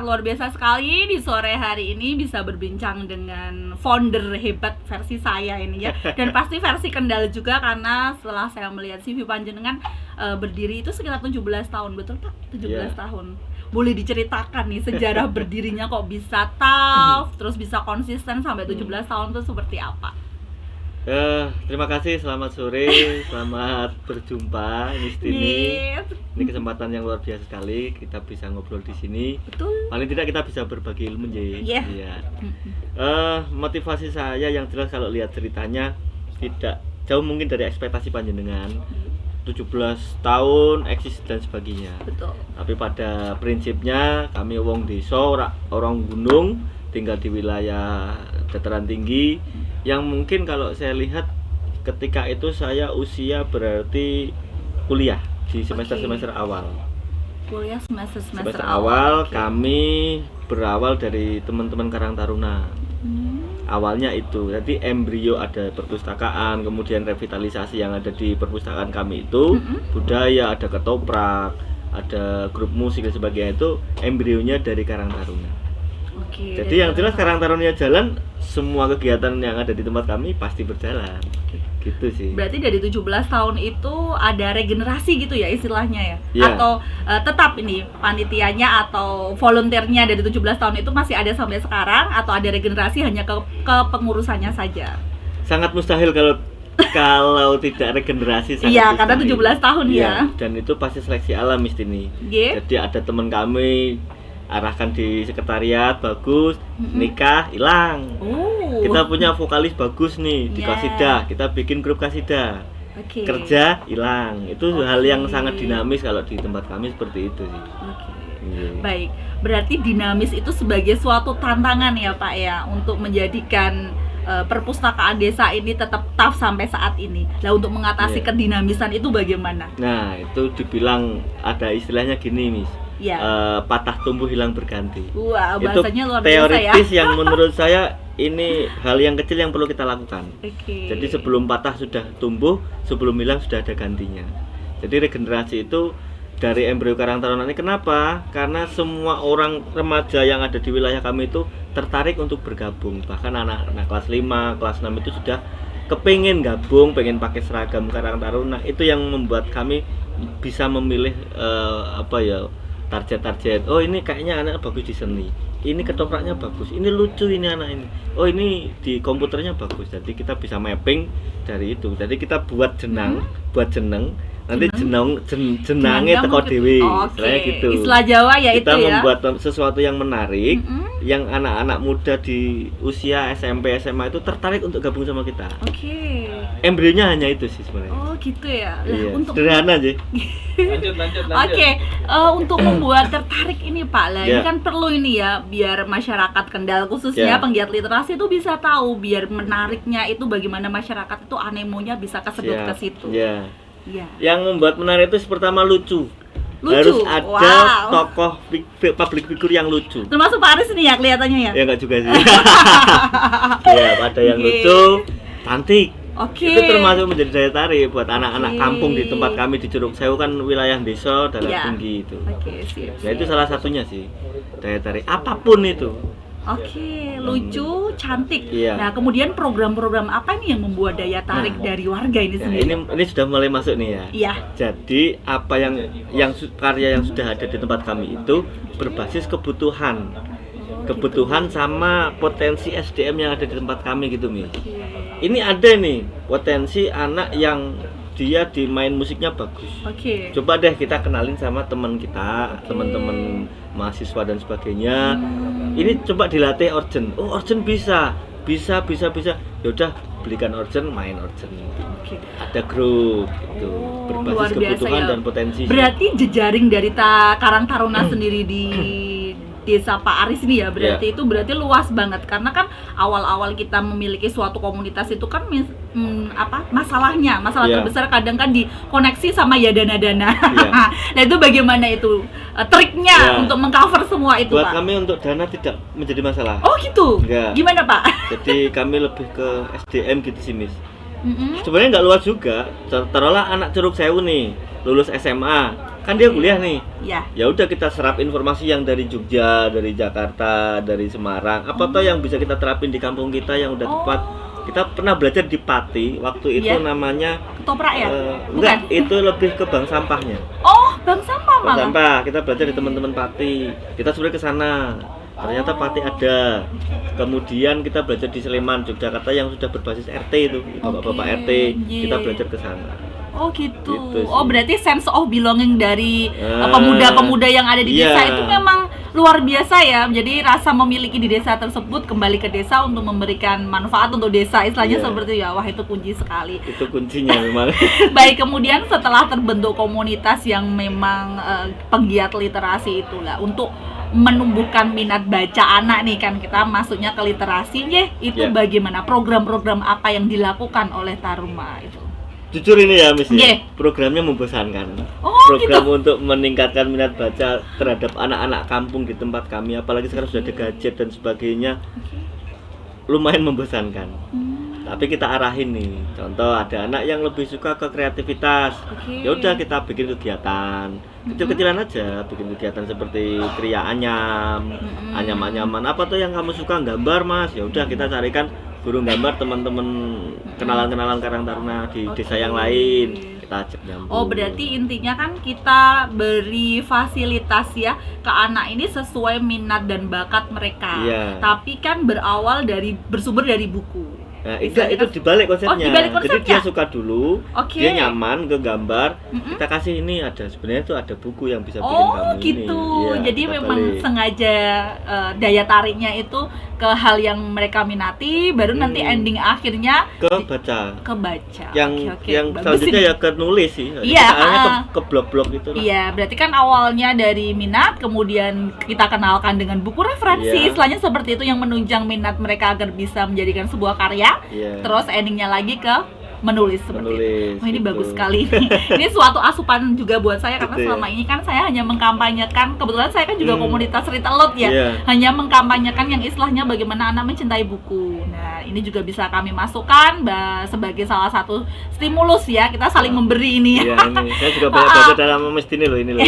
Luar biasa sekali di sore hari ini bisa berbincang dengan founder hebat versi saya ini ya. Dan pasti versi Kendal juga, karena setelah saya melihat CV panjenengan berdiri itu sekitar 17 tahun, betul Pak? 17 tahun. Boleh diceritakan nih sejarah berdirinya kok bisa tough, terus bisa konsisten sampai 17 tahun itu seperti apa? Terima kasih, selamat sore, selamat berjumpa Miss Tini. Ini kesempatan yang luar biasa sekali, kita bisa ngobrol di sini. Betul. Paling tidak kita bisa berbagi ilmu, Iya. Motivasi saya yang jelas kalau lihat ceritanya tidak jauh mungkin dari ekspektasi panjenengan. 17 tahun eksis dan sebagainya. Betul. Tapi pada prinsipnya kami wong desa, orang gunung, tinggal di wilayah dataran tinggi. Yang mungkin kalau saya lihat ketika itu saya usia berarti kuliah di semester awal. Kuliah semester awal. Kami berawal dari teman-teman Karang Taruna. Awalnya itu, jadi embrio ada perpustakaan, kemudian revitalisasi yang ada di perpustakaan kami itu, budaya, ada ketoprak, ada grup musik dan sebagainya, itu embrionya dari Karang Taruna. Jadi yang jelas Karang Taruna jalan, semua kegiatan yang ada di tempat kami pasti berjalan. Gitu sih. Berarti dari 17 tahun itu ada regenerasi gitu ya istilahnya ya? Yeah. Atau tetap ini panitianya atau volunteernya dari 17 tahun itu masih ada sampai sekarang, atau ada regenerasi hanya ke pengurusannya saja? Sangat mustahil kalau tidak regenerasi. Iya, karena 17 tahun ya. Dan itu pasti seleksi alam Mistini. Jadi ada teman kami arahkan di sekretariat bagus, nikah hilang. Kita punya vokalis bagus nih di Kasidah, kita bikin grup Kasidah. Kerja hilang. Itu hal yang sangat dinamis kalau di tempat kami seperti itu sih. Baik, berarti dinamis itu sebagai suatu tantangan ya Pak ya, untuk menjadikan perpustakaan desa ini tetap tough sampai saat ini. Nah, untuk mengatasi kedinamisan itu bagaimana? Nah, itu dibilang ada istilahnya gini, Miss. Patah tumbuh hilang berganti. Wah, bahasanya itu luar biasa ya. Teoritis yang menurut saya ini hal yang kecil yang perlu kita lakukan. Jadi sebelum patah sudah tumbuh, sebelum hilang sudah ada gantinya. Jadi regenerasi itu dari embrio Karang Taruna ini kenapa? Karena semua orang remaja yang ada di wilayah kami itu tertarik untuk bergabung. Bahkan anak-anak kelas 5, kelas 6 itu sudah kepingin gabung, pengen pakai seragam Karang Taruna. Itu yang membuat kami bisa memilih target. Oh, ini kayaknya anak bagus di seni. Ini ketopraknya bagus. Ini lucu ini anak ini. Oh, ini di komputernya bagus. Jadi kita bisa mapping dari itu. Jadi kita buat jeneng. Nanti jenangnya teko dewe. Istilahnya gitu. Istilah Jawa ya kita itu ya. Kita membuat sesuatu yang menarik, yang anak-anak muda di usia SMP, SMA itu tertarik untuk gabung sama kita. Embrionya hanya itu sih sebenarnya. Oh, gitu ya. Iya, sederhana aja. Lanjut. Untuk membuat tertarik ini Pak lah, ini kan perlu ini ya, biar masyarakat Kendal khususnya penggiat literasi itu bisa tahu, biar menariknya itu bagaimana masyarakat itu anemonya bisa kesedot ke situ. Yang membuat menarik itu pertama lucu. Harus ada tokoh public figure yang lucu. Termasuk Pak Aris nih ya kelihatannya ya? Ya enggak juga sih. Ada yang lucu, cantik. Itu termasuk menjadi daya tarik buat anak-anak kampung di tempat kami di Curug Sewu, kan wilayah desa daerah tinggi itu. Itu salah satunya sih daya tarik apapun itu. Lucu, cantik. Nah, kemudian program-program apa nih yang membuat daya tarik dari warga ini sendiri? Ini sudah mulai masuk nih ya. Jadi apa yang karya yang sudah ada di tempat kami itu berbasis kebutuhan sama potensi SDM yang ada di tempat kami gitu, Mi. Ini ada nih potensi anak yang dia di main musiknya bagus. Coba deh kita kenalin sama teman kita, teman-teman mahasiswa dan sebagainya. Ini coba dilatih organ. Oh, organ bisa. Yaudah, belikan organ, main organ. Ada grup gitu. Berbasis kebutuhan dan potensi. Berarti jejaring dari Karang Taruna sendiri di desa Pak Aris ini ya, berarti itu berarti luas banget, karena kan awal-awal kita memiliki suatu komunitas itu kan masalah terbesar kadang kan dikoneksi sama dana-dana. Nah, itu bagaimana itu triknya untuk mengcover semua itu, buat Pak? Kami untuk dana tidak menjadi masalah. Oh gitu? Enggak. Gimana Pak? Jadi kami lebih ke SDM gitu sih, Miss. Sebenarnya nggak luas juga. Taruhlah anak Curug Sewu nih lulus SMA, kan dia kuliah nih. Ya. Ya udah kita serap informasi yang dari Jogja, dari Jakarta, dari Semarang. Apa toh yang bisa kita terapin di kampung kita yang udah tepat. Kita pernah belajar di Pati, waktu itu namanya ketoprak ya? Enggak, itu lebih ke bank sampahnya. Oh, bank sampah malah. Bank sampah, kita belajar di teman-teman Pati. Kita sebenarnya ke sana. Ternyata Pati ada. Kemudian kita belajar di Sleman, Yogyakarta yang sudah berbasis RT itu, bapak-bapak RT. Kita belajar ke sana. Oh gitu. Oh berarti sense of belonging dari pemuda-pemuda yang ada di desa itu memang luar biasa ya. Jadi rasa memiliki di desa tersebut, kembali ke desa untuk memberikan manfaat untuk desa, istilahnya seperti ya. Wah itu kunci sekali. Itu kuncinya memang. Baik, kemudian setelah terbentuk komunitas yang memang penggiat literasi itulah untuk menumbuhkan minat baca anak nih, kan kita masuknya ke literasi itu bagaimana program-program apa yang dilakukan oleh Taruma itu? Jujur ini ya Miss, programnya membosankan. Program untuk meningkatkan minat baca terhadap anak-anak kampung di tempat kami, apalagi sekarang sudah ada gadget dan sebagainya, lumayan membosankan. Tapi kita arahin nih, contoh ada anak yang lebih suka ke kreativitas, ya udah kita bikin kegiatan kecil-kecilan aja, bikin kegiatan seperti kriya anyam, anyam-anyaman, apa tuh yang kamu suka, gambar mas, ya udah kita carikan guru gambar, teman-teman kenalan-kenalan Karang Taruna di desa yang lain, kita ajak nyambung. Oh berarti intinya kan kita beri fasilitas ya ke anak ini sesuai minat dan bakat mereka. Tapi kan bersumber dari buku. Nah, itu dibalik konsepnya. Jadi dia suka dulu, dia nyaman ke gambar, kita kasih ini ada, sebenarnya itu ada buku yang bisa bikin kamu gitu. ini. Jadi memang sengaja daya tariknya itu ke hal yang mereka minati, baru nanti ending akhirnya ke baca. Yang selanjutnya ya ke nulis sih. Ke blog-blog gitu. Iya, berarti kan awalnya dari minat, kemudian kita kenalkan dengan buku referensi, istilahnya seperti itu yang menunjang minat mereka agar bisa menjadikan sebuah karya. Terus endingnya lagi ke menulis seperti itu. Ini bagus sekali. Ini suatu asupan juga buat saya karena selama ini kan saya hanya mengkampanyekan, kebetulan saya kan juga komunitas Ritelot ya, hanya mengkampanyekan yang istilahnya bagaimana anak mencintai buku. Nah ini juga bisa kami masukkan sebagai salah satu stimulus ya, kita saling memberi ini. Iya, ini saya juga banyak baca dalam Mes ini loh.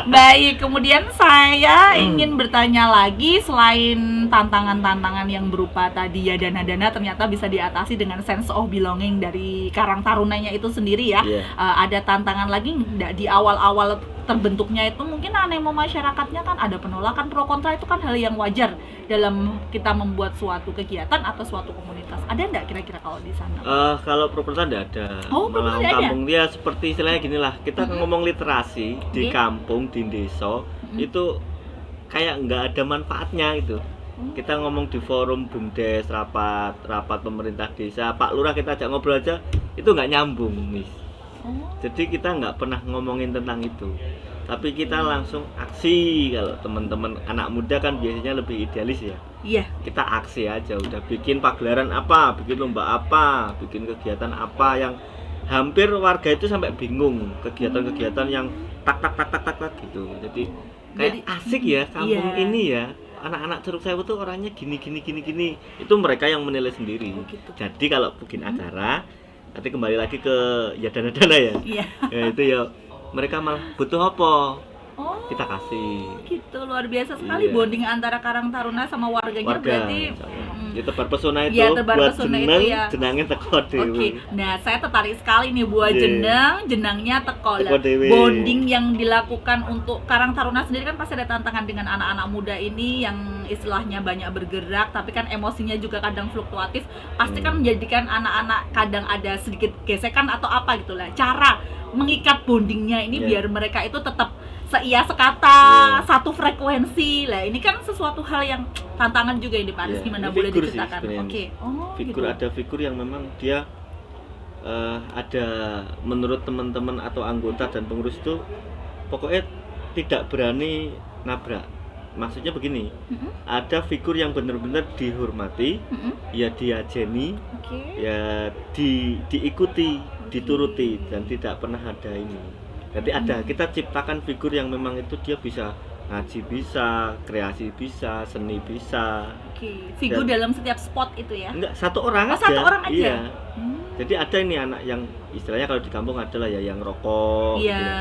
Baik, kemudian saya ingin bertanya lagi, selain tantangan-tantangan yang berupa tadi ya dana-dana ternyata bisa diatasi dengan sense of belonging dari Karang Tarunanya itu sendiri ya. Ada tantangan lagi di awal-awal terbentuknya itu, mungkin animo masyarakatnya kan ada penolakan, pro kontra, itu kan hal yang wajar dalam kita membuat suatu kegiatan atau suatu komunitas. Ada enggak kira-kira kalau di sana? Kalau pro kontra enggak ada. Malah kampung dia seperti istilahnya gini lah, kita ngomong literasi di kampung, di desa itu kayak nggak ada manfaatnya gitu. Kita ngomong di forum BUMDes, rapat pemerintah desa, Pak Lurah kita ajak ngobrol aja, itu nggak nyambung, Miss. Jadi kita nggak pernah ngomongin tentang itu, tapi kita langsung aksi. Kalau teman-teman anak muda kan biasanya lebih idealis ya. Kita aksi aja, udah bikin pagelaran apa, bikin lomba apa, bikin kegiatan apa yang hampir warga itu sampai bingung kegiatan-kegiatan yang tak gitu. Jadi kayak asik ya kampung ini ya. Anak-anak Curug Sewu tuh orangnya gini. Itu mereka yang menilai sendiri. Jadi kalau bikin acara, nanti kembali lagi ke ya dana-dana ya. Ya itu ya mereka malah butuh apa? Kita kasih. Gitu, luar biasa sekali bonding antara Karang Taruna sama warganya. Berarti ya tebar pesona itu buat jeneng, jenangnya teko dewe. Nah saya tertarik sekali nih buat jenangnya teko dewe. Bonding yang dilakukan untuk Karang Taruna sendiri kan pasti ada tantangan dengan anak-anak muda ini yang istilahnya banyak bergerak, tapi kan emosinya juga kadang fluktuatif. Pasti kan menjadikan anak-anak kadang ada sedikit gesekan atau apa gitu lah. Cara mengikat bondingnya ini biar mereka itu tetap seia sekata, satu frekuensi lah. Ini kan sesuatu hal yang tantangan juga ini Pak Aris, gimana boleh diceritakan? Figur ada figur yang memang dia ada menurut teman-teman atau anggota dan pengurus itu pokoknya tidak berani nabrak. Maksudnya begini, ada figur yang benar-benar dihormati, ya diajeni, ya diikuti, dituruti, dan tidak pernah ada ini. Jadi kita ciptakan figur yang memang itu dia bisa ngaji bisa, kreasi bisa, seni bisa. Oke, figur dalam setiap spot itu ya? Enggak, satu orang aja. Satu orang aja? Iya. Jadi ada ini anak yang istilahnya kalau di kampung adalah ya yang rokok. Iya. Gitu.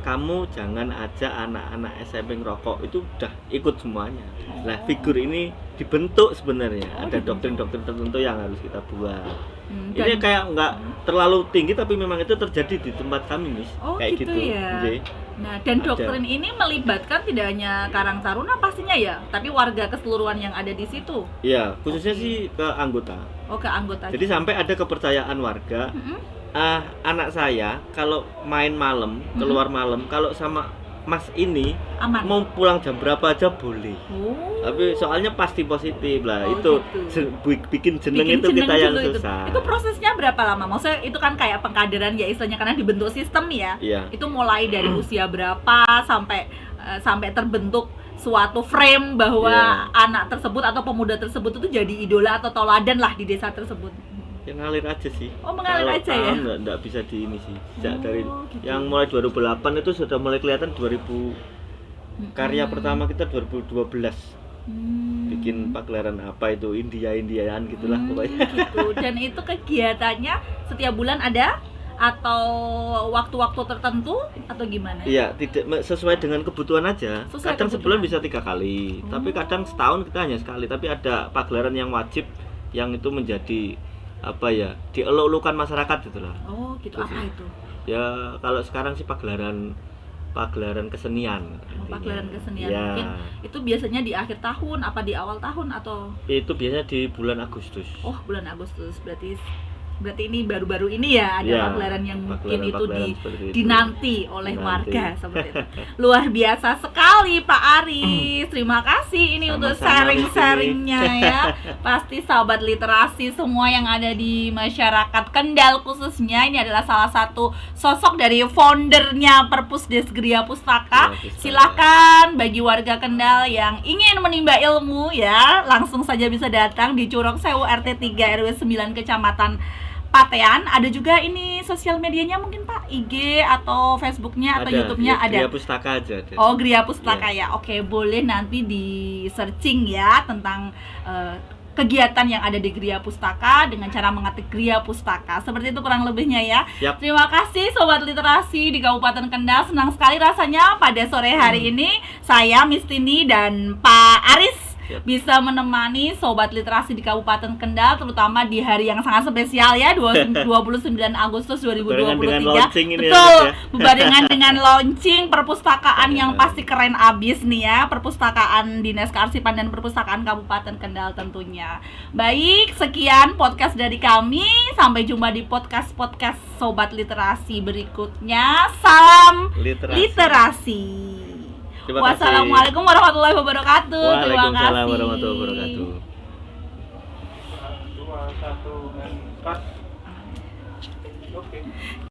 Kamu jangan ajak anak-anak SMP ngerokok, itu udah ikut semuanya. Nah, figur ini dibentuk sebenarnya. Ada doktrin-doktrin tertentu yang harus kita buat. Ini kayak nggak terlalu tinggi tapi memang itu terjadi di tempat kami, Miss. Kayak gitu ya. Jadi, nah, dan doktrin ini melibatkan tidak hanya Karang Taruna pastinya ya, tapi warga keseluruhan yang ada di situ. Iya, khususnya sih ke anggota. Oh, ke anggota. Jadi sampai ada kepercayaan warga. Anak saya kalau main malam, keluar malam, kalau sama Mas ini aman. Mau pulang jam berapa aja boleh. Tapi soalnya pasti positif lah. Itu gitu. Bikin jeneng itu kita yang susah. Itu prosesnya berapa lama? Maksudnya itu kan kayak pengkaderan ya istilahnya, karena dibentuk sistem ya. Iya. Itu mulai dari usia berapa sampai terbentuk suatu frame bahwa anak tersebut atau pemuda tersebut itu jadi idola atau teladan lah di desa tersebut. Yang ngalir aja sih. Oh, mengalir aja ya? Enggak bisa di ini sih. Sejak dari gitu. Yang mulai 2008 itu sudah mulai kelihatan 2000. Karya pertama kita 2012. Bikin pagelaran apa itu, India-Indiaan gitulah pokoknya. Gitu. Dan itu kegiatannya setiap bulan ada atau waktu-waktu tertentu atau gimana? Iya, tidak sesuai dengan kebutuhan aja. Kadang sebulan bisa 3 kali, tapi kadang setahun kita hanya sekali. Tapi ada pagelaran yang wajib, yang itu menjadi apa ya, dieluk-elukan masyarakat gitu lah. Oh gitu, apa itu? Ya kalau sekarang sih pagelaran kesenian. Pagelaran kesenian ya. Mungkin itu biasanya di akhir tahun apa di awal tahun atau? Itu biasanya di bulan Agustus. Oh, bulan Agustus, berarti ini baru-baru ini ya ada pagelaran yang mungkin itu dinanti oleh warga seperti itu. Luar biasa sekali Pak Aris. Terima kasih ini untuk sharing-sharingnya ya. Pasti sahabat literasi semua yang ada di masyarakat Kendal khususnya ini adalah salah satu sosok dari foundernya Perpusdes Gria Pustaka. Silakan bagi warga Kendal yang ingin menimba ilmu ya, langsung saja bisa datang di Curug Sewu RT 3 RW 9 Kecamatan Patean. Ada juga ini sosial medianya mungkin Pak, IG atau Facebooknya atau YouTube-nya ada. Gria Pustaka aja. Oh, Gria Pustaka ya. Oke, boleh nanti di searching ya tentang kegiatan yang ada di Gria Pustaka dengan cara mengetik Gria Pustaka. Seperti itu kurang lebihnya ya. Siap. Terima kasih Sobat Literasi di Kabupaten Kendal. Senang sekali rasanya pada sore hari ini saya Miss Tini dan Pak Aris bisa menemani Sobat Literasi di Kabupaten Kendal, terutama di hari yang sangat spesial ya, 29 Agustus 2023. Betul, berbarengan dengan launching perpustakaan yang pasti keren abis nih ya, perpustakaan Dinas Kearsipan dan Perpustakaan Kabupaten Kendal tentunya. Baik, sekian podcast dari kami. Sampai jumpa di podcast-podcast Sobat Literasi berikutnya. Salam literasi. Wassalamualaikum warahmatullahi wabarakatuh. Waalaikumsalam warahmatullahi wabarakatuh. 2, 1, 4. Oke.